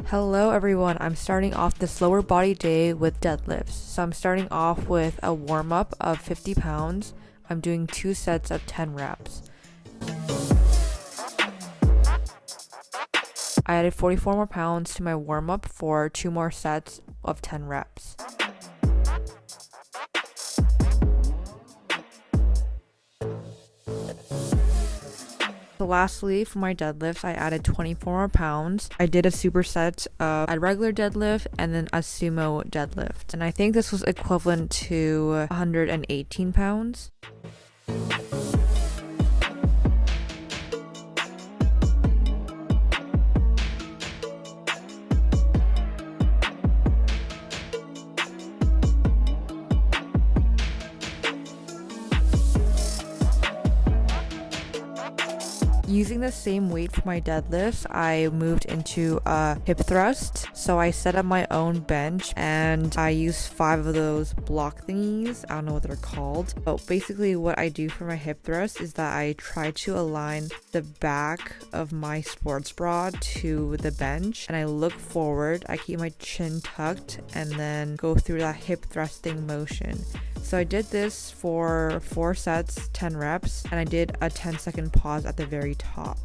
Hello everyone, I'm starting off this lower body day with deadlifts. So I'm starting off with a warm-up of 50 pounds. I'm doing 2 sets of 10 reps. I added 44 more pounds to my warm-up for 2 more sets of 10 reps. So lastly, for my deadlifts, I added 24 more pounds. I did a superset of a regular deadlift and then a sumo deadlift. And I think this was equivalent to 118 pounds. Using the same weight for my deadlifts, I moved into a hip thrust. So I set up my own bench and I used 5 of those block thingies. I don't know what they're called. But basically what I do for my hip thrust is that I try to align the back of my sports bra to the bench and I look forward. I keep my chin tucked and then go through that hip thrusting motion. So I did this for 4 sets, 10 reps, and I did a 10-second pause at the very top.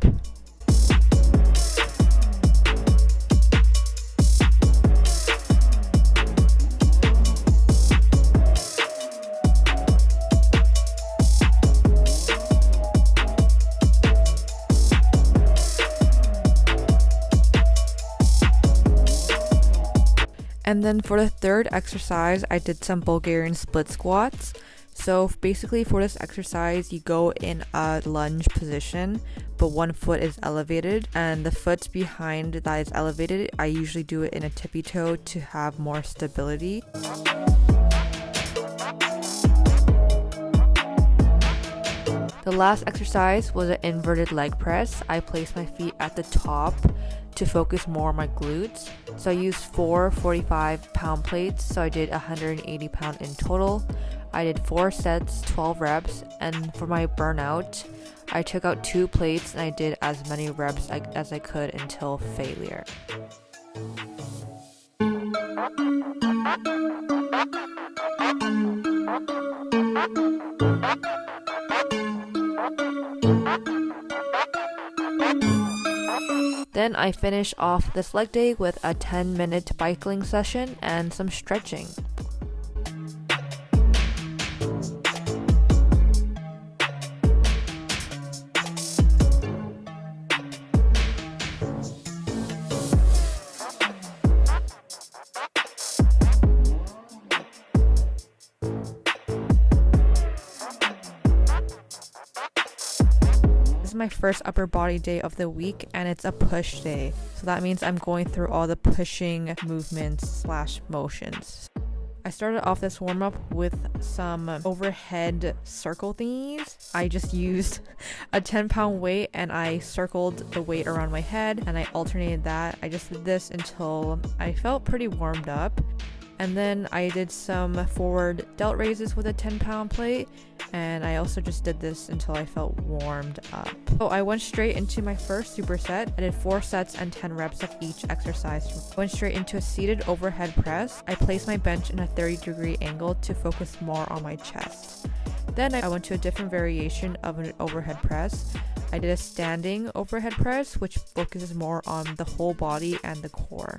And then for the third exercise, I did some Bulgarian split squats. So basically for this exercise, you go in a lunge position, but one foot is elevated and the foot behind that is elevated, I usually do it in a tippy toe to have more stability. The last exercise was an inverted leg press. I placed my feet at the top to focus more on my glutes. So I used 4 45-pound plates, so I did 180 pounds in total. I did 4 sets, 12 reps, and for my burnout, I took out 2 plates and I did as many reps as I could until failure. Then I finish off this leg day with a 10-minute bicycling session and some stretching. My first upper body day of the week and it's a push day, so that means I'm going through all the pushing movements / motions. I started off this warm-up with some overhead circle thingies. I just used a 10-pound weight and I circled the weight around my head and I alternated that. I just did this until I felt pretty warmed up. And then I did some forward delt raises with a 10-pound plate, and I also just did this until I felt warmed up. So I went straight into my first superset. I did 4 sets and 10 reps of each exercise. Went straight into a seated overhead press. I placed my bench in a 30-degree angle to focus more on my chest. Then I went to a different variation of an overhead press. I did a standing overhead press, which focuses more on the whole body and the core.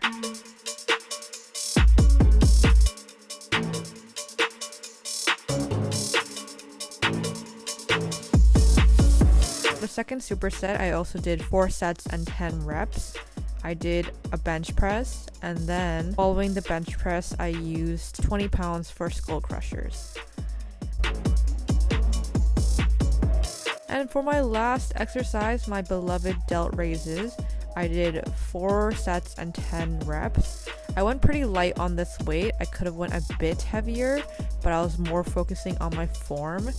The second superset, I also did 4 sets and 10 reps. I did a bench press, and then following the bench press, I used 20 pounds for skull crushers. And for my last exercise, my beloved delt raises, I did 4 sets and 10 reps. I went pretty light on this weight. I could have went a bit heavier, but I was more focusing on my form.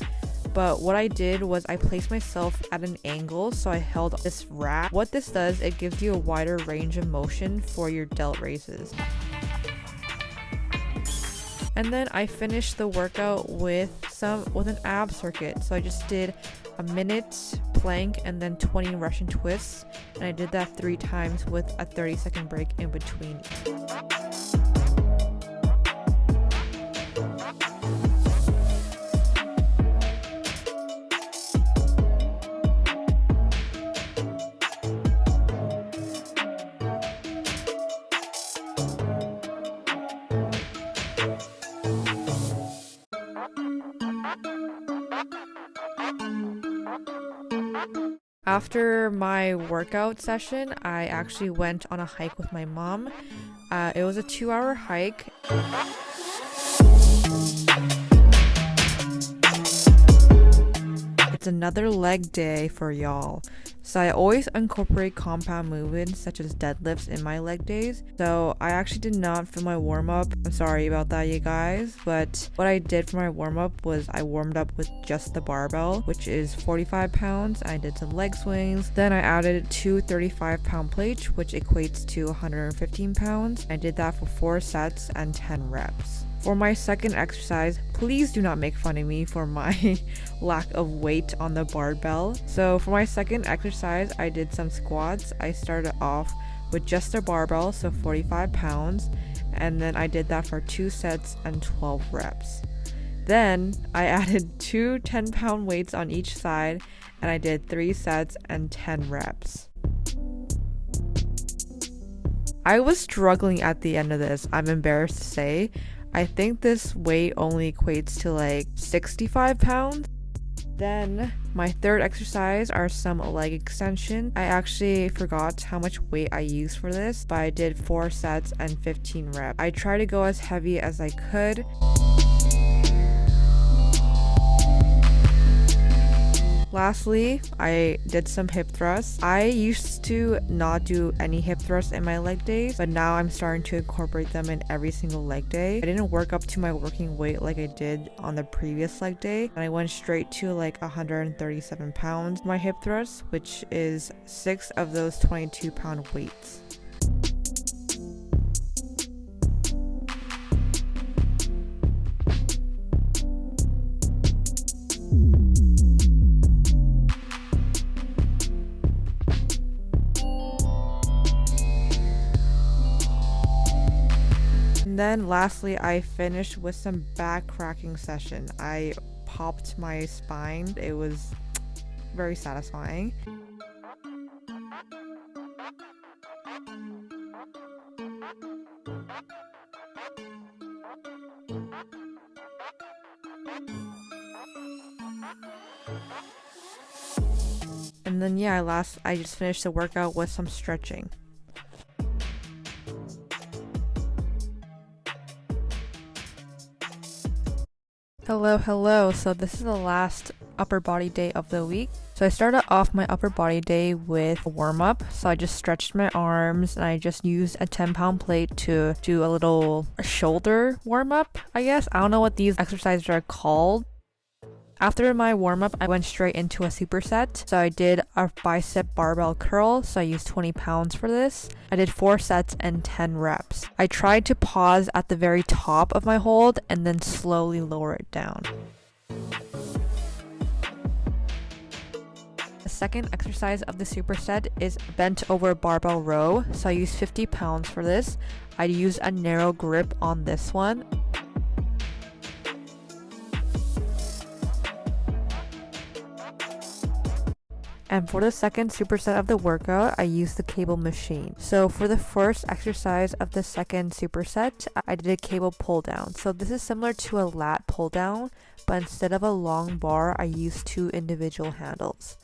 But what I did was I placed myself at an angle, so I held this rack. What this does, it gives you a wider range of motion for your delt raises. And then I finished the workout with an ab circuit. So I just did a minute plank and then 20 Russian twists, and I did that 3 times with a 30-second break in between. After my workout session, I actually went on a hike with my mom. It was a 2-hour hike. It's another leg day for y'all. So I always incorporate compound movements such as deadlifts in my leg days. So I actually did not film my warm-up. I'm sorry about that, you guys. But what I did for my warm-up was I warmed up with just the barbell, which is 45 pounds. I did some leg swings. Then I added 2 35-pound plates, which equates to 115 pounds. I did that for 4 sets and 10 reps. For my second exercise, please do not make fun of me for my lack of weight on the barbell. So for my second exercise, I did some squats. I started off with just a barbell, so 45 pounds, and then I did that for 2 sets and 12 reps. Then I added 2 10-pound weights on each side, and I did 3 sets and 10 reps. I was struggling at the end of this, I'm embarrassed to say. I think this weight only equates to like 65 pounds. Then my third exercise are some leg extension. I actually forgot how much weight I used for this, but I did 4 sets and 15 reps. I tried to go as heavy as I could. Lastly, I did some hip thrusts. I used to not do any hip thrusts in my leg days, but now I'm starting to incorporate them in every single leg day. I didn't work up to my working weight like I did on the previous leg day, and I went straight to like 137 pounds for my hip thrusts, which is 6 of those 22-pound weights. And then lastly, I finished with some back cracking session. I popped my spine. It was very satisfying. And then yeah, I just finished the workout with some stretching. Hello. So this is the last upper body day of the week. So I started off my upper body day with a warm up. So I just stretched my arms and I just used a 10-pound plate to do a little shoulder warm up, I guess. I don't know what these exercises are called. After my warm-up, I went straight into a superset. So I did a bicep barbell curl, so I used 20 pounds for this. I did 4 sets and 10 reps. I tried to pause at the very top of my hold and then slowly lower it down. The second exercise of the superset is bent over barbell row, so I used 50 pounds for this. I used a narrow grip on this one. And for the second superset of the workout, I used the cable machine. So for the first exercise of the second superset, I did a cable pull down. So this is similar to a lat pull down, but instead of a long bar, I used 2 individual handles.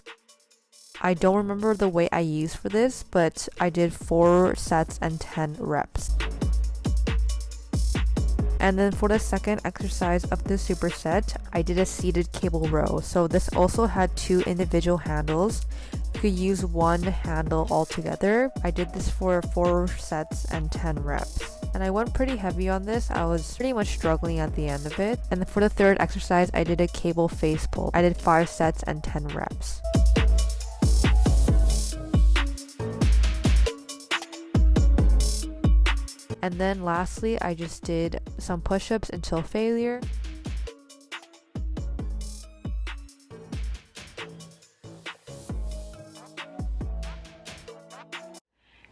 I don't remember the weight I used for this, but I did 4 sets and 10 reps. And then for the second exercise of the superset, I did a seated cable row. So this also had 2 individual handles. You could use 1 handle altogether. I did this for 4 sets and 10 reps. And I went pretty heavy on this. I was pretty much struggling at the end of it. And then for the third exercise, I did a cable face pull. I did 5 sets and 10 reps. And then lastly, I just did some push-ups until failure.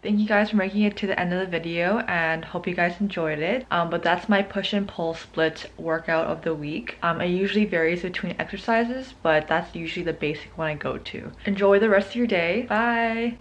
Thank you guys for making it to the end of the video and hope you guys enjoyed it. But that's my push and pull split workout of the week. It usually varies between exercises, but that's usually the basic one I go to. Enjoy the rest of your day. Bye!